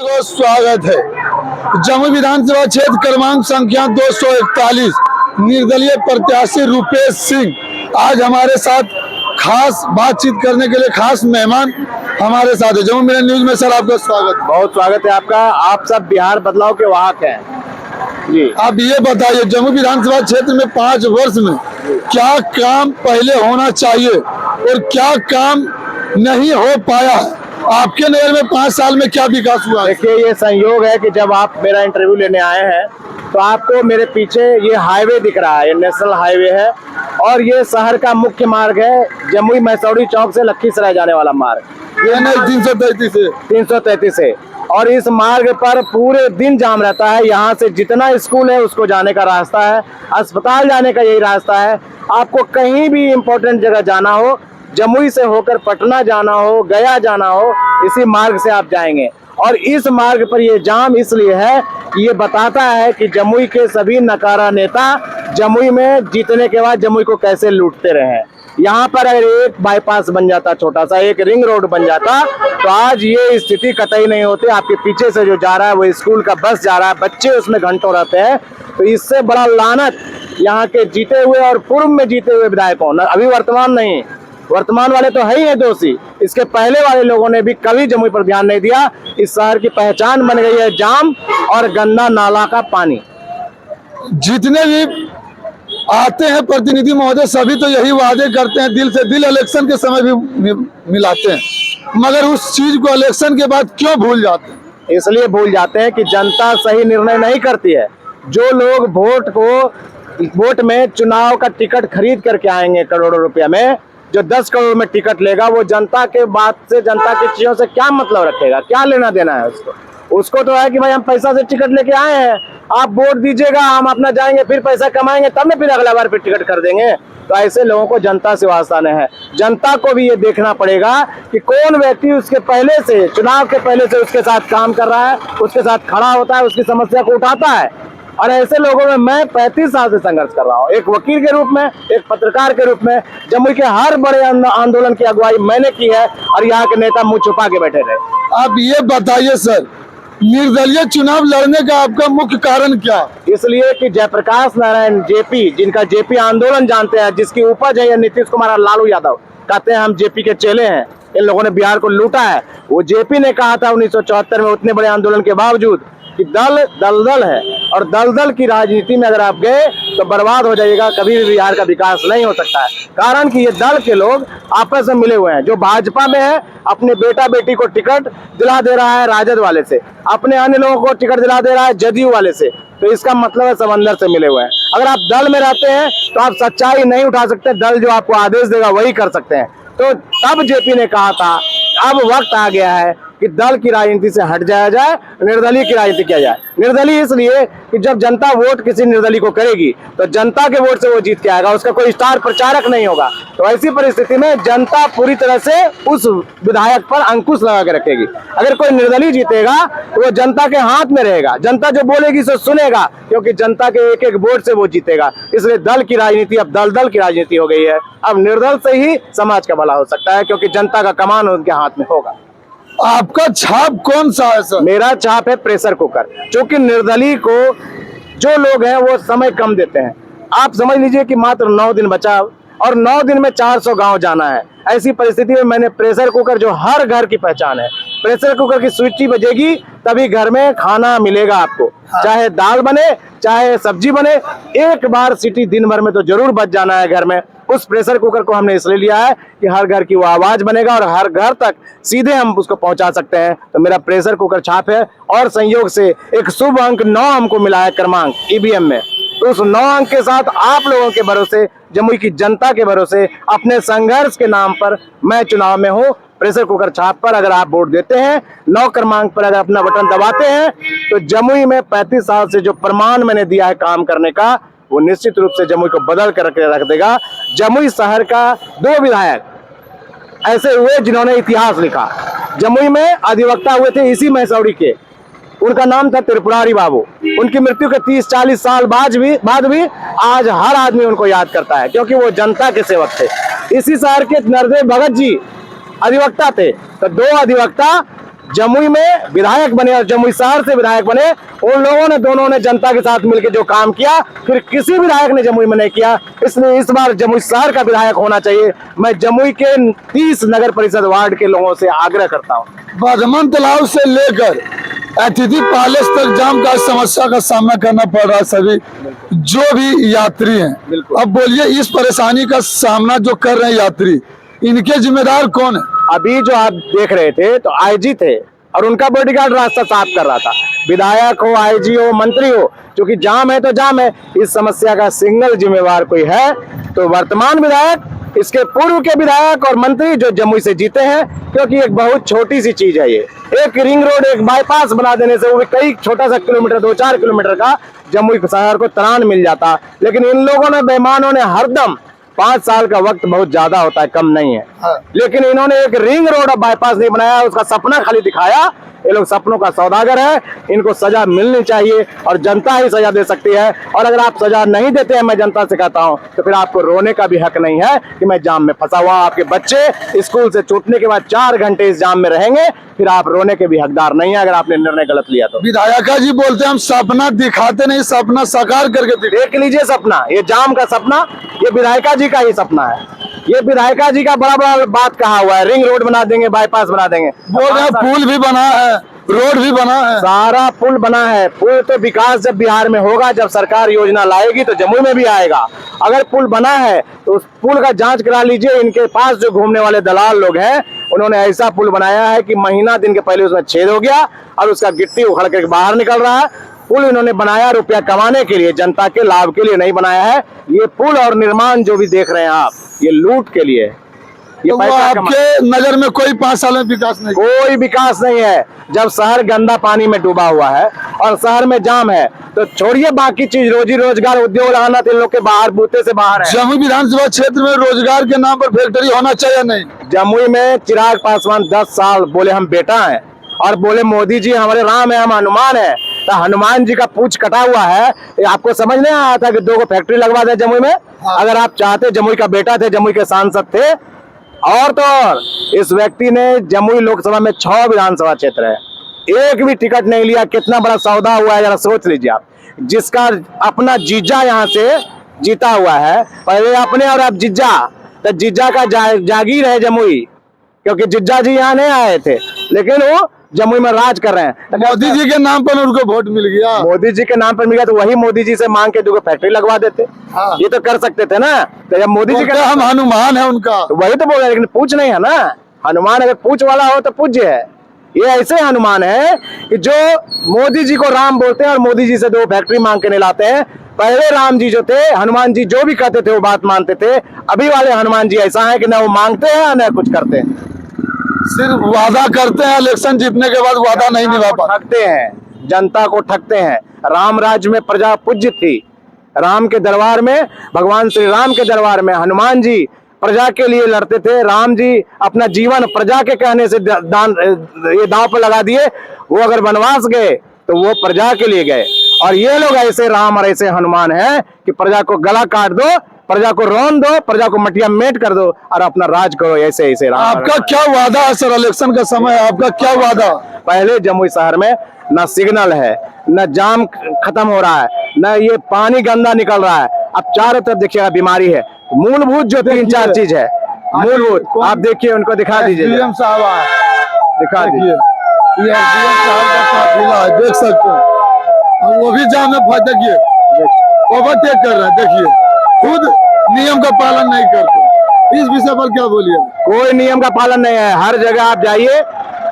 को स्वागत है। जमुई विधानसभा क्षेत्र क्रमांक संख्या 241 निर्दलीय प्रत्याशी रुपेश सिंह आज हमारे साथ खास बातचीत करने के लिए खास मेहमान हमारे साथ है। जमुई मिरर न्यूज में सर आपका स्वागत। बहुत स्वागत है आपका। आप सब बिहार बदलाव के वाहक हैं जी। आप ये बताइए जमुई विधानसभा क्षेत्र में 5 वर्ष में क्या काम पहले होना चाहिए और क्या काम नहीं हो पाया है? आपके नगर में 5 साल में क्या विकास हुआ? देखिए, ये संयोग है कि जब आप मेरा इंटरव्यू लेने आए हैं तो आपको मेरे पीछे ये हाईवे दिख रहा है। ये नेशनल हाईवे है और ये शहर का मुख्य मार्ग है। जमुई मैसौड़ी चौक से लखीसराय जाने वाला मार्ग, ये नहीं 333 है। और इस मार्ग पर पूरे दिन जाम रहता है। यहाँ से जितना स्कूल है उसको जाने का रास्ता है, अस्पताल जाने का यही रास्ता है। आपको कहीं भी इम्पोर्टेंट जगह जाना हो, जमुई से होकर पटना जाना हो, गया जाना हो, इसी मार्ग से आप जाएंगे। और इस मार्ग पर ये जाम इसलिए है कि ये बताता है कि जमुई के सभी नकारा नेता जमुई में जीतने के बाद जमुई को कैसे लूटते रहे। यहाँ पर अगर एक बाईपास बन जाता, छोटा सा एक रिंग रोड बन जाता, तो आज ये स्थिति कतई नहीं होती। आपके पीछे से जो जा रहा है वो स्कूल का बस जा रहा है, बच्चे उसमें घंटों रहते हैं। तो इससे बड़ा लानत यहाँ के जीते हुए और पूर्व में जीते हुए विधायकों, अभी वर्तमान नहीं, वर्तमान वाले तो है ही है दोषी, इसके पहले वाले लोगों ने भी कभी जमुई पर ध्यान नहीं दिया। इस शहर की पहचान बन गई है जाम और गंदा नाला का पानी। जितने भी आते हैं प्रतिनिधि महोदय सभी तो यही वादे करते हैं, दिल से दिल, इलेक्शन के समय भी मिलाते हैं, मगर उस चीज को इलेक्शन के बाद क्यों भूल जाते हैं? इसलिए भूल जाते हैं कि जनता सही निर्णय नहीं करती है। जो लोग वोट में चुनाव का टिकट खरीद करके आएंगे करोड़ों रुपया में, जो 10 करोड़ में टिकट लेगा, वो जनता के बात से, जनता की चीजों से क्या मतलब रखेगा? क्या लेना देना है उसको तो है कि भाई हम पैसा से टिकट लेके आए हैं, आप वोट दीजिएगा, हम अपना जाएंगे, फिर पैसा कमाएंगे, तब में फिर अगला बार फिर टिकट कर देंगे। तो ऐसे लोगों को जनता से वास्ता नहीं है। जनता को भी ये देखना पड़ेगा कि कौन व्यक्ति उसके पहले से, चुनाव के पहले से उसके साथ काम कर रहा है, उसके साथ खड़ा होता है, उसकी समस्या को उठाता है। और ऐसे लोगों में मैं 35 साल से संघर्ष कर रहा हूँ, एक वकील के रूप में, एक पत्रकार के रूप में। जमुई के हर बड़े आंदोलन की अगुवाई मैंने की है और यहाँ के नेता मुंह छुपा के बैठे रहे। आप ये बताइए सर, निर्दलीय चुनाव लड़ने का आपका मुख्य कारण क्या? इसलिए कि जयप्रकाश नारायण जेपी, जिनका जेपी आंदोलन जानते हैं, जिसकी उपज है नीतीश कुमार और लालू यादव, कहते हैं हम जेपी के चेले हैं, इन लोगों ने बिहार को लूटा है। वो जेपी ने कहा था 1974 में, उतने बड़े आंदोलन के बावजूद, कि दल दलदल है और दलदल की राजनीति में अगर आप गए तो बर्बाद हो जाएगा, कभी भी बिहार का विकास नहीं हो सकता है। कारण कि ये दल के लोग आपस में मिले हुए हैं। जो भाजपा में है अपने बेटा बेटी को टिकट दिला दे रहा है राजद वाले से, अपने अन्य लोगों को टिकट दिला दे रहा है जदयू वाले से। तो इसका मतलब है सब अंदर से मिले हुए हैं। अगर आप दल में रहते हैं तो आप सच्चाई नहीं उठा सकते, दल जो आपको आदेश देगा वही कर सकते हैं। तो तब जेपी ने कहा था अब वक्त आ गया है कि दल की राजनीति से हट जाया जाए, निर्दलीय की राजनीति किया जाए। निर्दलीय इसलिए कि जब जनता वोट किसी निर्दलीय को करेगी तो जनता के वोट से वो जीत के आएगा, उसका कोई स्टार प्रचारक नहीं होगा। तो ऐसी परिस्थिति में जनता पूरी तरह से उस विधायक पर अंकुश लगा के रखेगी। अगर कोई निर्दलीय जीतेगा तो वो जनता के हाथ में रहेगा, जनता जो बोलेगी सो सुनेगा, क्योंकि जनता के एक एक वोट से वो जीतेगा। इसलिए दल की राजनीति अब दलदल की राजनीति हो गई है। अब निर्दल से ही समाज का भला हो सकता है, क्योंकि जनता का कमान उनके हाथ में होगा। आपका छाप कौन सा है सर? मेरा छाप है प्रेशर कुकर, क्योंकि निर्दलीय को जो लोग हैं वो समय कम देते हैं। आप समझ लीजिए कि मात्र 9 दिन बचा और 9 दिन में 400 गांव जाना है। ऐसी परिस्थिति में मैंने प्रेशर कुकर, जो हर घर की पहचान है, प्रेशर कुकर की स्विच बजेगी तभी घर में खाना मिलेगा आपको। चाहे दाल बने चाहे सब्जी बने, एक बार सीटी दिन भर में तो जरूर बच जाना है घर में। उस प्रेशर कुकर को हमने इसलिए लिया है कि हर घर की वो आवाज बनेगा और हर घर तक सीधे हम उसको पहुंचा सकते हैं। तो मेरा प्रेशर कुकर छाप है। और संयोग से एक शुभ अंक 9 हमको मिला है क्रमांक ईवीएम में। तो उस 9 अंक के साथ आप लोगों के भरोसे, जमुई की जनता के भरोसे, अपने संघर्ष के नाम पर मैं चुनाव में हूँ। प्रेशर कुकर छाप पर अगर आप वोट देते हैं, 9 क्रमांक पर अगर अपना बटन दबाते हैं, तो जमुई में 35 साल से जो प्रमाण मैंने दिया है काम करने का, वो निश्चित रूप से जमुई को बदल कर रख देगा। जमुई शहर का 2 विधायक ऐसे हुए जिन्होंने इतिहास लिखा। जमुई में अधिवक्ता हुए थे इसी मैसौड़ी के, उनका नाम था त्रिपुरारी बाबू। उनकी मृत्यु के 30-40 साल बाद भी आज हर आदमी उनको याद करता है, क्योंकि वो जनता के सेवक थे। इसी शहर के नरदेव भगत जी अधिवक्ता थे। तो 2 अधिवक्ता जमुई में विधायक बने और जमुई शहर से विधायक बने, उन लोगों ने दोनों ने जनता के साथ मिलकर जो काम किया फिर किसी विधायक ने जमुई में नहीं किया। इसलिए इस बार जमुई शहर का विधायक होना चाहिए। मैं जमुई के 30 नगर परिषद वार्ड के लोगों से आग्रह करता हूँ। बाधमन तालाब से लेकर अतिथि पैलेस तक जाम का समस्या का सामना करना पड़ रहा है सभी जो भी यात्री हैं। अब बोलिए, इस परेशानी का सामना जो कर रहे हैं यात्री, इनके जिम्मेदार कौन है? अभी जो आप देख रहे थे तो आईजी थे और उनका बॉडीगार्ड रास्ता साफ कर रहा था। विधायक हो, आईजी हो, मंत्री हो, क्योंकि जाम है तो जाम है। इस समस्या का सिंगल जिम्मेवार कोई है तो वर्तमान विधायक, इसके पूर्व के विधायक और मंत्री जो जमुई से जीते हैं, क्योंकि एक बहुत छोटी सी चीज है ये। एक रिंग रोड, एक बाईपास बना देने से वो भी कई छोटा सा किलोमीटर, 2-4 किलोमीटर का जमुई शहर को त्राण मिल जाता। लेकिन इन लोगों ने, बेईमानों ने हरदम 5 साल का वक्त बहुत ज्यादा होता है, कम नहीं है। लेकिन इन्होंने एक रिंग रोड और बाईपास नहीं बनाया, उसका सपना खाली दिखाया। ये लोग सपनों का सौदागर है, इनको सजा मिलनी चाहिए और जनता ही सजा दे सकती है। और अगर आप सजा नहीं देते हैं, मैं जनता से कहता हूं, तो फिर आपको रोने का भी हक नहीं है कि मैं जाम में फंसा हुआ। आपके बच्चे स्कूल से छूटने के बाद 4 घंटे इस जाम में रहेंगे, फिर आप रोने के भी हकदार नहीं है अगर आपने निर्णय गलत लिया तो। विधायका जी बोलते हैं हम सपना दिखाते नहीं, सपना साकार करके देख लीजिए सपना, ये जाम का सपना, ये विधायका जी का ही सपना है। ये विधायका जी का बड़ा बड़ा बात कहा हुआ है, रिंग रोड बना देंगे, बाईपास बना देंगे। बोल रहे हैं पुल भी बना है, रोड भी बना है, सारा पुल बना है। पुल तो विकास जब बिहार में होगा, जब सरकार योजना लाएगी तो जमुई में भी आएगा। अगर पुल बना है तो उस पुल का जांच करा लीजिए। इनके पास जो घूमने वाले दलाल लोग हैं, उन्होंने ऐसा पुल बनाया है कि महीना दिन के पहले उसमें छेद हो गया और उसका गिट्टी उखड़ के बाहर निकल रहा है। पुल इन्होंने बनाया रुपया कमाने के लिए, जनता के लाभ के लिए नहीं बनाया है। ये पुल और निर्माण जो भी देख रहे हैं आप, ये लूट के लिए। ये तो पैसा आपके नजर में कोई 5 साल में विकास नहीं? कोई विकास नहीं है। जब शहर गंदा पानी में डूबा हुआ है और शहर में जाम है, तो छोड़िए बाकी चीज, रोजी रोजगार, उद्योग लगाना तो इन लोग के बाहर, बूते से बाहर है। जमुई विधानसभा क्षेत्र में रोजगार के नाम पर फैक्ट्री होना चाहिए नहीं? जमुई में चिराग पासवान 10 साल बोले हम बेटा हैं और बोले मोदी जी हमारे राम है, हम हनुमान है। तो हनुमान जी का पूछ कटा हुआ है। आपको समझ नहीं आया था कि 2 फैक्ट्री लगवा दे जमुई में? अगर आप चाहते, जमुई का बेटा थे, जमुई के सांसद थे। और तो और इस व्यक्ति ने जमुई लोकसभा में 6 विधानसभा क्षेत्र है, एक भी टिकट नहीं लिया। कितना बड़ा सौदा हुआ है, जरा सोच लीजिए आप। जिसका अपना जीजा यहाँ से जीता हुआ है, पहले अपने और अब जीजा, तो जीजा का जागीर है जमुई, क्योंकि जीजा जी यहाँ नहीं आए थे, लेकिन वो जमुई में राज कर रहे हैं। मोदी जी के नाम पर उनको वोट मिल गया। मोदी जी के नाम पर मिल गया तो वही मोदी जी से मांग के 2 फैक्ट्री लगवा देते। हाँ। ये तो कर सकते थे ना। तो जब मोदी जी का, हम हनुमान है उनका, तो वही तो बोल रहे, लेकिन पूछ नहीं है ना। हनुमान अगर पूछ वाला हो तो पूज्य है। ये ऐसे हनुमान है कि जो मोदी जी को राम बोलते हैं और मोदी जी से 2 फैक्ट्री मांग के नहीं लाते हैं। पहले राम जी जो थे, हनुमान जी जो भी कहते थे वो बात मानते थे। अभी वाले हनुमान जी ऐसा है कि ना वो मांगते हैं ना कुछ करते हैं, सिर्फ वादा करते हैं, इलेक्शन जीतने के बाद वादा नहीं निभा पाते, ठगते हैं, जनता को ठगते हैं। राम राज्य में प्रजा पूज्य थी, राम के दरबार में, भगवान श्री राम के दरबार में हनुमान जी प्रजा के लिए लड़ते थे। राम जी अपना जीवन प्रजा के कहने से ये दांव पर लगा दिए। वो अगर वनवास गए तो वो प्रजा के लिए गए। और ये लोग ऐसे राम और ऐसे हनुमान हैं कि प्रजा को गला काट दो, प्रजा को रौन दो, प्रजा को मटिया मेट कर दो और अपना राज करो। ऐसे ऐसे राम। आपका क्या वादा है सर? इलेक्शन का समय है, आपका क्या वादा? पहले जमुई शहर में न सिग्नल है, न जाम खत्म हो रहा है, न ये पानी गंदा निकल रहा है। अब चारों तरफ देखिएगा बीमारी है। मूलभूत जो 3-4 चीज है, मूलभूत आप देखिए, उनको दिखा दीजिए, डीएम साहब आए, दिखा दीजिए। ये डीएम साहब का काफिला है, देख सकते हैं। और वो भी जाम में फंस, देखिए ओवरटेक कर रहे हैं, देखिए खुद नियम का पालन नहीं करते। इस विषय पर क्या बोलिए? कोई नियम का पालन नहीं है। हर जगह आप जाइए,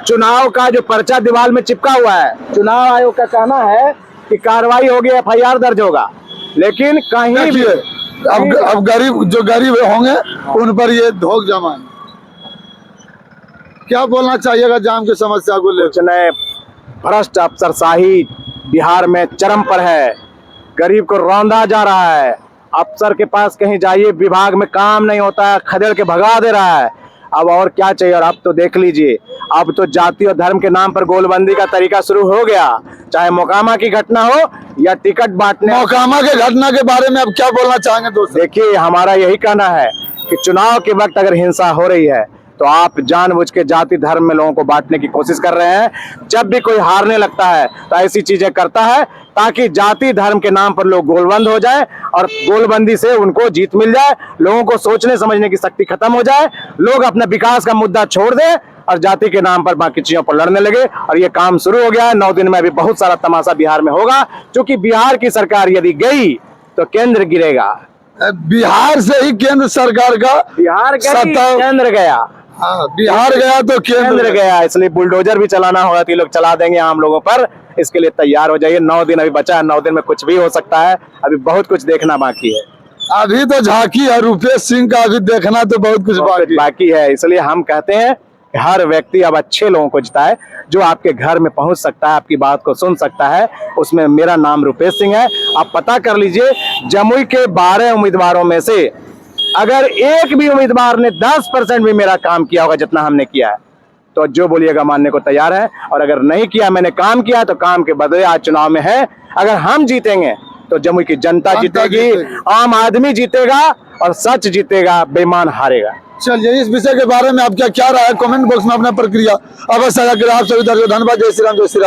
चुनाव का जो पर्चा दीवार में चिपका हुआ है, चुनाव आयोग का कहना है कि कार्रवाई होगी, FIR दर्ज होगा, लेकिन कहीं भी अब गरीब, जो गरीब होंगे उन पर ये धोख जमा है। क्या बोलना चाहिएगा जाम की समस्या को लेकर? भ्रष्ट अफसरशाही बिहार में चरम पर है। गरीब को रौंदा जा रहा है। अफसर के पास कहीं जाइए, विभाग में काम नहीं होता है, खदेड़ के भगा दे रहा है। अब और क्या चाहिए? और अब तो देख लीजिए, अब तो जाति और धर्म के नाम पर गोलबंदी का तरीका शुरू हो गया। चाहे मोकामा की घटना हो या टिकट बांटने। मोकामा के घटना के बारे में अब क्या बोलना चाहेंगे दोस्तों? देखिए, हमारा यही कहना है कि चुनाव के वक्त अगर हिंसा हो रही है तो आप जानबूझ के जाति धर्म में लोगों को बांटने की कोशिश कर रहे हैं। जब भी कोई हारने लगता है तो ऐसी चीजें करता है ताकि जाति धर्म के नाम पर लोग गोलबंद हो जाए और गोलबंदी से उनको जीत मिल जाए, लोगों को सोचने समझने की शक्ति खत्म हो जाए, लोग अपने विकास का मुद्दा छोड़ दें और जाति के नाम पर बाकी चीजों पर लड़ने लगे। और ये काम शुरू हो गया है। 9 दिन में अभी बहुत सारा तमाशा बिहार में होगा, क्योंकि बिहार की सरकार यदि गई तो केंद्र गिरेगा। बिहार से ही केंद्र सरकार का बिहार गई, सत्ता- केंद्र गया। हाँ, बिहार गया तो केंद्र गया, इसलिए बुलडोजर भी चलाना होगा तो ये लोग चला देंगे आम लोगों पर। इसके लिए तैयार हो जाइए। 9 दिन अभी बचा है, 9 दिन में कुछ भी हो सकता है। अभी बहुत कुछ देखना बाकी है। अभी तो झांकी है रुपेश सिंह का, अभी देखना तो बहुत कुछ बाकी है। इसलिए हम कहते हैं कि हर व्यक्ति अब अच्छे लोगों को जिताए, जो आपके घर में पहुंच सकता है, आपकी बात को सुन सकता है। उसमें मेरा नाम रुपेश सिंह है। आप पता कर लीजिए, जमुई के 12 उम्मीदवारों में से अगर एक भी उम्मीदवार ने 10% भी मेरा काम किया होगा जितना हमने किया है, तो जो बोलिएगा मानने को तैयार है। और अगर नहीं किया, मैंने काम किया, तो काम के बदले आज चुनाव में है। अगर हम जीतेंगे तो जमुई की जनता जीतेगी, आम आदमी जीतेगा और सच जीतेगा, बेईमान हारेगा। चलिए, इस विषय के बारे में आपका क्या राय है? कमेंट बॉक्स में अपना प्रक्रिया अवश्य साझा करें। आप सभी दर्शकों धन्यवाद। जय श्री राम, जय श्री राम।